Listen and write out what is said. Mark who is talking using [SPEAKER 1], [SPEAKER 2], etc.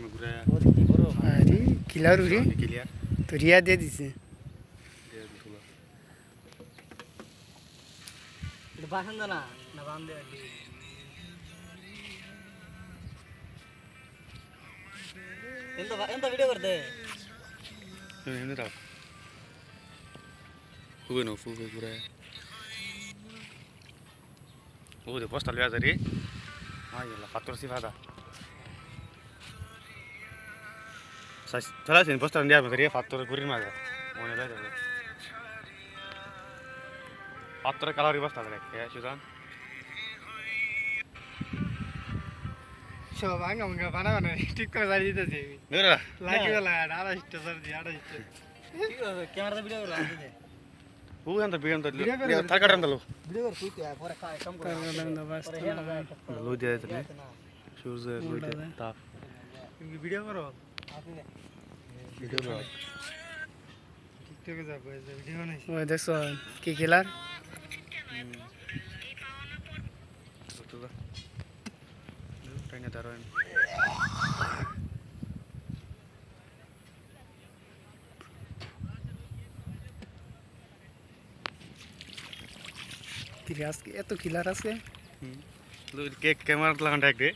[SPEAKER 1] में घुरा
[SPEAKER 2] अरे किलर उरी
[SPEAKER 1] क्लियर
[SPEAKER 2] तो रिया दे दिसे
[SPEAKER 3] ಇದು ಬಾಸಂದನ ನಾ ಬಾಂದೆ ಅಲ್ಲಿ ಎಂತ ವಿಡಿಯೋ ಬರ್ದೆ
[SPEAKER 1] ini tak fuga घुरा de postal ya tadi ya la faktor sih ada saya salah sih postal dia tadi faktor kurin mana mau nih lah faktor kalau di postal ya sudah
[SPEAKER 2] সব আঙ্গা মঙ্গা বানা বানা ঠিক করে দাঁড়িয়ে দিতেছে
[SPEAKER 1] Nera,
[SPEAKER 2] Likee বেলা 28 সর দি 28
[SPEAKER 3] ಕ್ಯಾಮೆರಾದ video ಬರ ಅಂತಿದೆ
[SPEAKER 1] bukan tapi yang tadi terkadang dulu
[SPEAKER 3] video ಬರ ಕೂತಿ ಪೂರ ಕಮ್ ಕೊಡ
[SPEAKER 1] lu dia tadi shoes lu dia tap
[SPEAKER 2] video করো
[SPEAKER 3] ಆತಿದೆ
[SPEAKER 1] video bro
[SPEAKER 2] টিকটকে যাব ভিডিও নাই ওই দেখছো কি কিলার
[SPEAKER 1] betul lah tanya taruhin
[SPEAKER 2] তিরাস এত কিলার আছে
[SPEAKER 1] lu kayak kamera telangan dek deh